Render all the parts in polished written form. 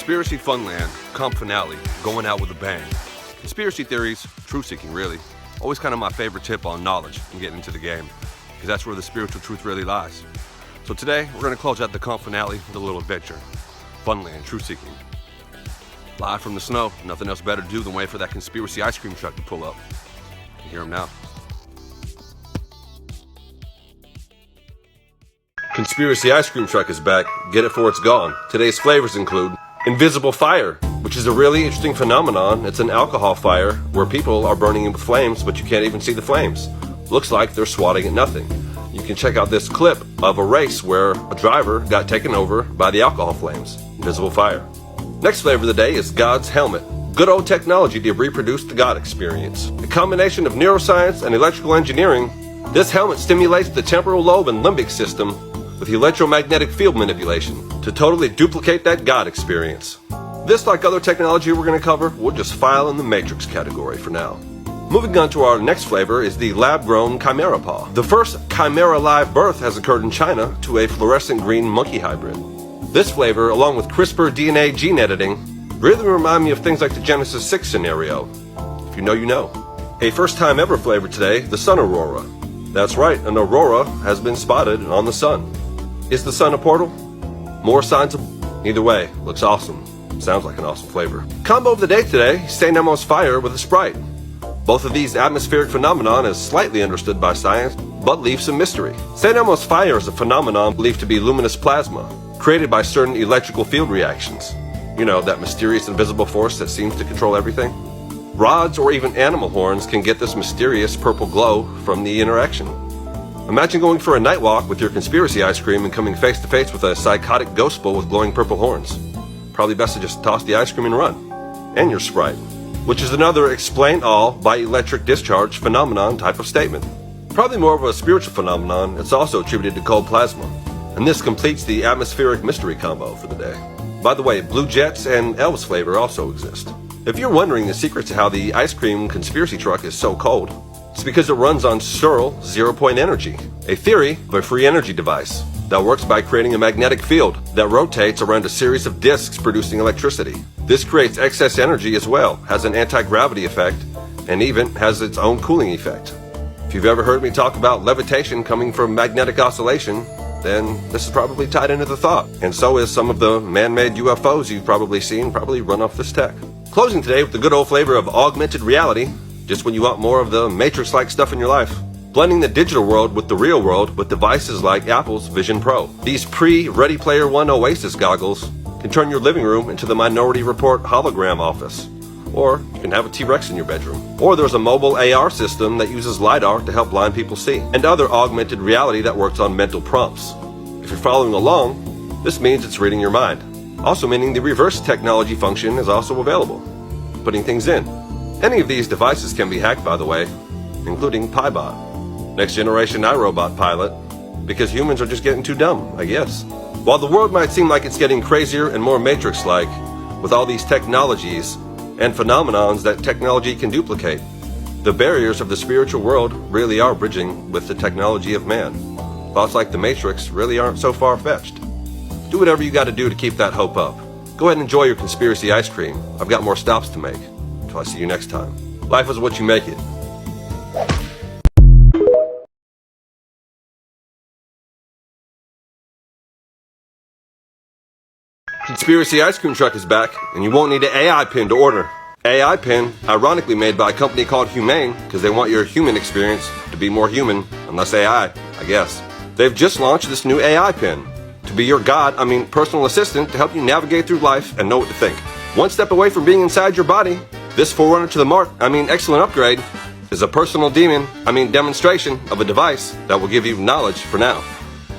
Conspiracy Funland, comp finale, going out with a bang. Conspiracy theories, truth-seeking really, always kind of my favorite tip on knowledge and getting into the game, because that's where the spiritual truth really lies. So today, we're going to close out the comp finale with a little adventure. Funland, truth-seeking. Live from the snow, nothing else better to do than wait for that conspiracy ice cream truck to pull up. You hear him now. Conspiracy ice cream truck is back. Get it before it's gone. Today's flavors include invisible fire, which is a really interesting phenomenon. It's an alcohol fire where people are burning with flames, but you can't even see the flames. Looks like they're swatting at nothing. You can check out this clip of a race where a driver got taken over by the alcohol flames. Invisible fire. Next flavor of the day is God's helmet. Good old technology to reproduce the God experience. A combination of neuroscience and electrical engineering, this helmet stimulates the temporal lobe and limbic system with electromagnetic field manipulation to totally duplicate that God experience. This, like other technology we're going to cover, we'll just file in the Matrix category for now. Moving on to our next flavor is the lab-grown chimera paw. The first chimera live birth has occurred in China to a fluorescent green monkey hybrid. This flavor, along with CRISPR DNA gene editing, really remind me of things like the Genesis 6 scenario. If you know, you know. A first-time ever flavor today, the sun aurora. That's right, an aurora has been spotted on the sun. Is the sun a portal? More signs of... Either way, looks awesome. Sounds like an awesome flavor. Combo of the day today, St. Elmo's Fire with a Sprite. Both of these atmospheric phenomenon is slightly understood by science, but leave some mystery. St. Elmo's Fire is a phenomenon believed to be luminous plasma, created by certain electrical field reactions. You know, that mysterious invisible force that seems to control everything. Rods or even animal horns can get this mysterious purple glow from the interaction. Imagine going for a night walk with your conspiracy ice cream and coming face to face with a psychotic ghost bull with glowing purple horns. Probably best to just toss the ice cream and run. And your Sprite. Which is another explain all by electric discharge phenomenon type of statement. Probably more of a spiritual phenomenon, it's also attributed to cold plasma. And this completes the atmospheric mystery combo for the day. By the way, Blue Jets and Elvis flavor also exist. If you're wondering the secret to how the ice cream conspiracy truck is so cold, it's because it runs on Searle zero-point energy, a theory of a free energy device that works by creating a magnetic field that rotates around a series of disks producing electricity. This creates excess energy as well, has an anti-gravity effect, and even has its own cooling effect. If you've ever heard me talk about levitation coming from magnetic oscillation, then this is probably tied into the thought. And so is some of the man-made UFOs you've probably seen probably run off this tech. Closing today with the good old flavor of augmented reality, just when you want more of the Matrix-like stuff in your life. Blending the digital world with the real world with devices like Apple's Vision Pro. These pre-Ready Player One Oasis goggles can turn your living room into the Minority Report hologram office. Or you can have a T-Rex in your bedroom. Or there's a mobile AR system that uses LiDAR to help blind people see. And other augmented reality that works on mental prompts. If you're following along, this means it's reading your mind. Also meaning the reverse technology function is also available. Putting things in. Any of these devices can be hacked, by the way, including PyBot, next generation iRobot pilot, because humans are just getting too dumb, I guess. While the world might seem like it's getting crazier and more Matrix-like, with all these technologies and phenomenons that technology can duplicate, the barriers of the spiritual world really are bridging with the technology of man. Thoughts like the Matrix really aren't so far-fetched. Do whatever you got to do to keep that hope up. Go ahead and enjoy your conspiracy ice cream. I've got more stops to make. Until I see you next time. Life is what you make it. Conspiracy ice cream truck is back, and you won't need an AI pin to order. AI pin, ironically made by a company called Humane, because they want your human experience to be more human, and less AI, I guess. They've just launched this new AI pin to be your personal assistant to help you navigate through life and know what to think. One step away from being inside your body, this forerunner to the excellent upgrade, is a personal demonstration of a device that will give you knowledge for now.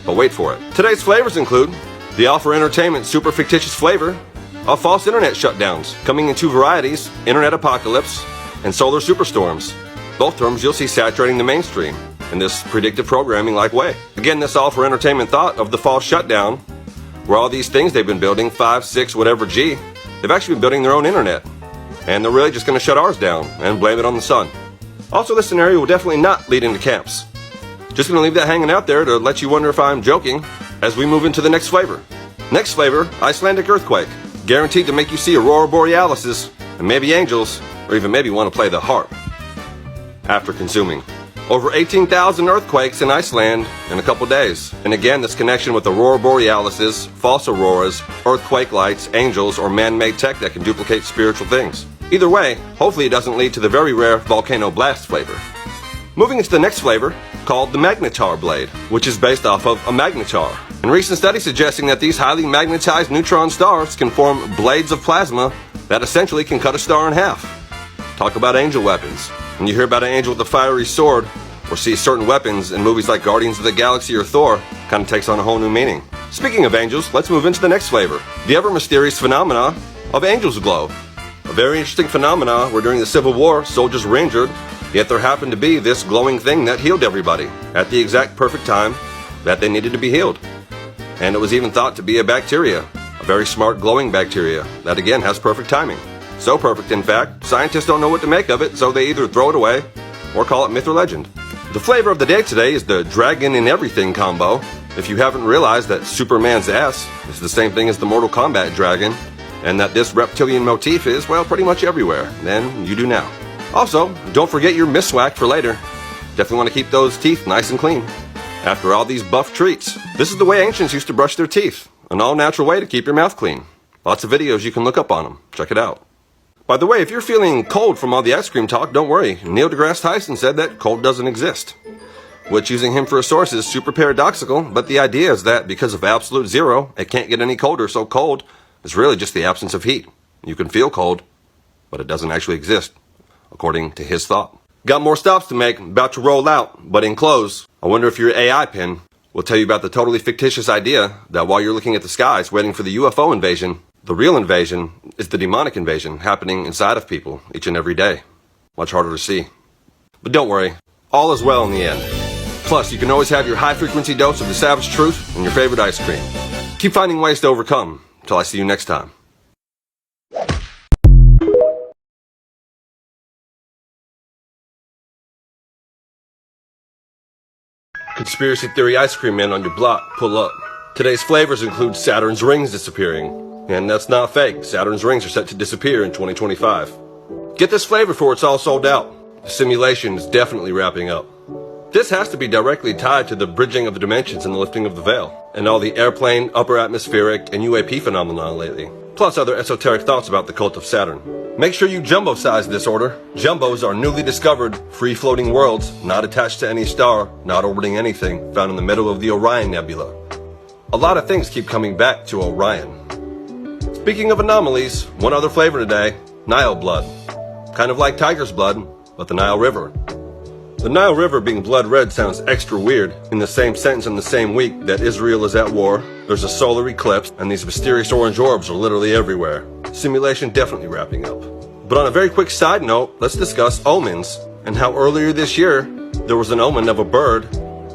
But wait for it. Today's flavors include the All for Entertainment super fictitious flavor of false internet shutdowns, coming in two varieties, internet apocalypse and solar superstorms. Both terms you'll see saturating the mainstream in this predictive programming-like way. Again, this All for Entertainment thought of the false shutdown, where all these things they've been building, 5, 6, whatever G, they've actually been building their own internet. And they're really just going to shut ours down and blame it on the sun. Also, this scenario will definitely not lead into camps. Just going to leave that hanging out there to let you wonder if I'm joking as we move into the next flavor. Next flavor, Icelandic earthquake. Guaranteed to make you see aurora borealises, and maybe angels, or even maybe want to play the harp. After consuming over 18,000 earthquakes in Iceland in a couple days. And again, this connection with aurora borealises, false auroras, earthquake lights, angels, or man-made tech that can duplicate spiritual things. Either way, hopefully it doesn't lead to the very rare volcano blast flavor. Moving into the next flavor, called the magnetar blade, which is based off of a magnetar. And recent studies suggesting that these highly magnetized neutron stars can form blades of plasma that essentially can cut a star in half. Talk about angel weapons. When you hear about an angel with a fiery sword, or see certain weapons in movies like Guardians of the Galaxy or Thor, kind of takes on a whole new meaning. Speaking of angels, let's move into the next flavor, the ever-mysterious phenomena of angel's glow. A very interesting phenomena where during the Civil War, soldiers were injured, yet there happened to be this glowing thing that healed everybody at the exact perfect time that they needed to be healed. And it was even thought to be a bacteria, a very smart glowing bacteria that again has perfect timing. So perfect, in fact, scientists don't know what to make of it, so they either throw it away or call it myth or legend. The flavor of the day today is the dragon in everything combo. If you haven't realized that Superman's ass is the same thing as the Mortal Kombat dragon, and that this reptilian motif is, well, pretty much everywhere, then you do now. Also, don't forget your miswak for later. Definitely want to keep those teeth nice and clean. After all these buff treats, this is the way ancients used to brush their teeth. An all-natural way to keep your mouth clean. Lots of videos you can look up on them. Check it out. By the way, if you're feeling cold from all the ice cream talk, don't worry. Neil deGrasse Tyson said that cold doesn't exist. Which, using him for a source, is super paradoxical, but the idea is that because of absolute zero, it can't get any colder, so cold is really just the absence of heat. You can feel cold, but it doesn't actually exist, according to his thought. Got more stops to make, about to roll out, but in close, I wonder if your AI pin will tell you about the totally fictitious idea that while you're looking at the skies waiting for the UFO invasion, the real invasion is the demonic invasion happening inside of people each and every day. Much harder to see. But don't worry, all is well in the end. Plus, you can always have your high-frequency dose of the savage truth and your favorite ice cream. Keep finding ways to overcome. Till I see you next time. Conspiracy theory ice cream man on your block, pull up. Today's flavors include Saturn's rings disappearing. And that's not fake. Saturn's rings are set to disappear in 2025. Get this flavor before it's all sold out. The simulation is definitely wrapping up. This has to be directly tied to the bridging of the dimensions and the lifting of the veil, and all the airplane, upper atmospheric, and UAP phenomenon lately. Plus other esoteric thoughts about the cult of Saturn. Make sure you jumbo size this order. Jumbos are newly discovered, free-floating worlds, not attached to any star, not orbiting anything, found in the middle of the Orion Nebula. A lot of things keep coming back to Orion. Speaking of anomalies, one other flavor today, Nile blood. Kind of like tiger's blood, but the Nile River. The Nile River being blood red sounds extra weird. In the same sentence in the same week that Israel is at war, there's a solar eclipse, and these mysterious orange orbs are literally everywhere. Simulation definitely wrapping up. But on a very quick side note, let's discuss omens, and how earlier this year, there was an omen of a bird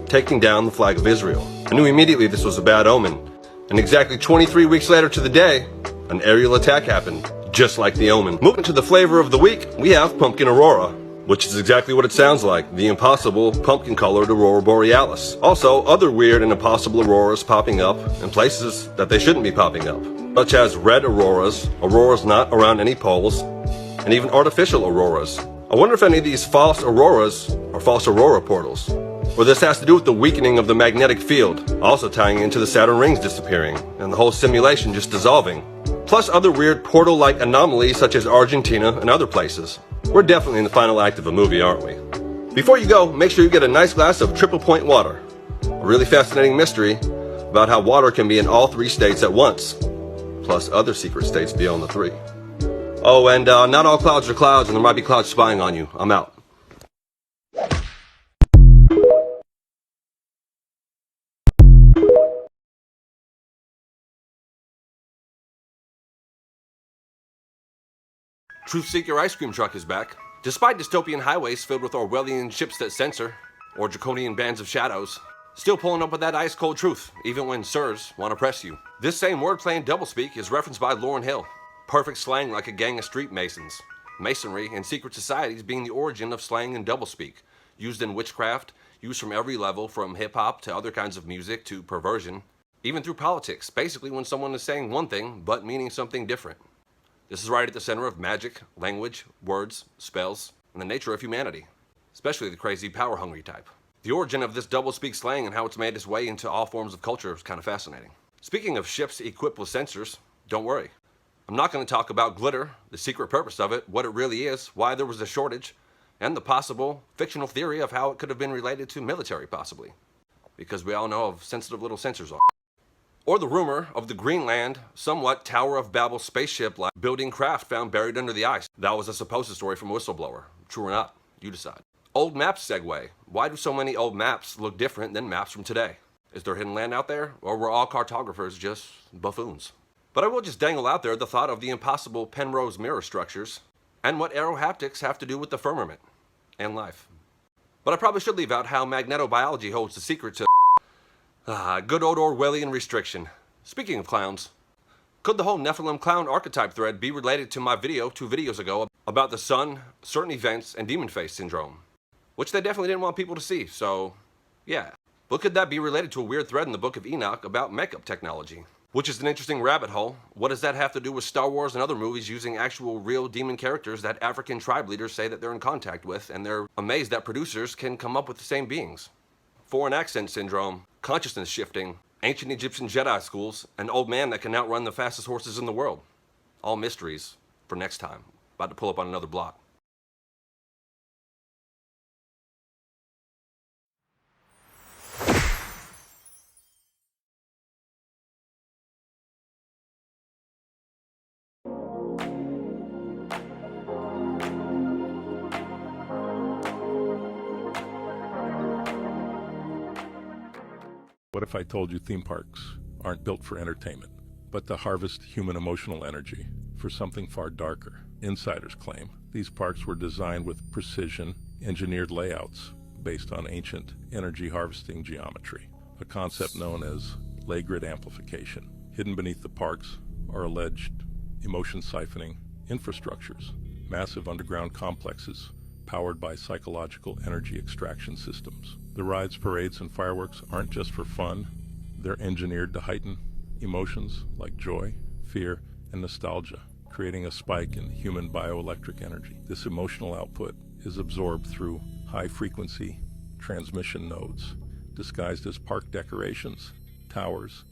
taking down the flag of Israel. I knew immediately this was a bad omen. And exactly 23 weeks later to the day, an aerial attack happened, just like the omen. Moving to the flavor of the week, we have pumpkin aurora, which is exactly what it sounds like, the impossible pumpkin-colored aurora borealis. Also, other weird and impossible auroras popping up in places that they shouldn't be popping up, such as red auroras, auroras not around any poles, and even artificial auroras. I wonder if any of these false auroras are false aurora portals. Or this has to do with the weakening of the magnetic field, also tying into the Saturn rings disappearing, and the whole simulation just dissolving. Plus other weird portal-like anomalies such as Argentina and other places. We're definitely in the final act of a movie, aren't we? Before you go, make sure you get a nice glass of triple point water. A really fascinating mystery about how water can be in all three states at once, plus other secret states beyond the three. Oh, and not all clouds are clouds, and there might be clouds spying on you. I'm out. Truth Seeker ice cream truck is back. Despite dystopian highways filled with Orwellian ships that censor, or draconian bands of shadows, still pulling up with that ice-cold truth, even when sirs want to press you. This same wordplay and doublespeak is referenced by Lauryn Hill. Perfect slang like a gang of street masons. Masonry and secret societies being the origin of slang and doublespeak, used in witchcraft, used from every level, from hip-hop to other kinds of music to perversion, even through politics, basically when someone is saying one thing but meaning something different. This is right at the center of magic, language, words, spells, and the nature of humanity, especially the crazy power-hungry type. The origin of this double-speak slang and how it's made its way into all forms of culture is kind of fascinating. Speaking of ships equipped with sensors, don't worry. I'm not going to talk about glitter, the secret purpose of it, what it really is, why there was a shortage, and the possible fictional theory of how it could have been related to military, possibly. Because we all know how sensitive little sensors are. Or the rumor of the Greenland, somewhat Tower of Babel spaceship-like building craft found buried under the ice. That was a supposed story from a whistleblower. True or not, you decide. Old maps segue. Why do so many old maps look different than maps from today? Is there hidden land out there, or were all cartographers just buffoons? But I will just dangle out there the thought of the impossible Penrose mirror structures and what aerohaptics have to do with the firmament and life. But I probably should leave out how magnetobiology holds the secret to good old Orwellian restriction. Speaking of clowns, could the whole Nephilim clown archetype thread be related to my video 2 videos ago about the sun, certain events, and demon face syndrome? Which they definitely didn't want people to see, so yeah. But could that be related to a weird thread in the Book of Enoch about makeup technology? Which is an interesting rabbit hole. What does that have to do with Star Wars and other movies using actual real demon characters that African tribe leaders say that they're in contact with, and they're amazed that producers can come up with the same beings? Foreign accent syndrome, consciousness shifting, ancient Egyptian Jedi schools, an old man that can outrun the fastest horses in the world. All mysteries for next time. About to pull up on another block. What if I told you theme parks aren't built for entertainment, but to harvest human emotional energy for something far darker? Insiders claim these parks were designed with precision, engineered layouts based on ancient energy harvesting geometry, a concept known as ley grid amplification. Hidden beneath the parks are alleged emotion siphoning infrastructures, massive underground complexes powered by psychological energy extraction systems. The rides, parades, and fireworks aren't just for fun. They're engineered to heighten emotions like joy, fear, and nostalgia, creating a spike in human bioelectric energy. This emotional output is absorbed through high-frequency transmission nodes, disguised as park decorations, towers,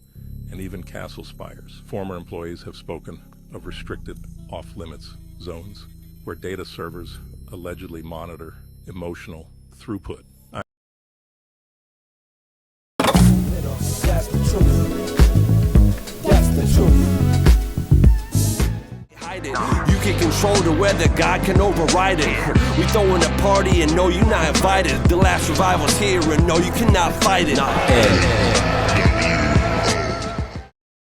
and even castle spires. Former employees have spoken of restricted off-limits zones where data servers allegedly monitor emotional throughput. That's the truth. That's the truth. Hide it. You can control the weather, God can override it. We throwing a party and no, you're not invited. The last survival's here and no, you cannot fight it.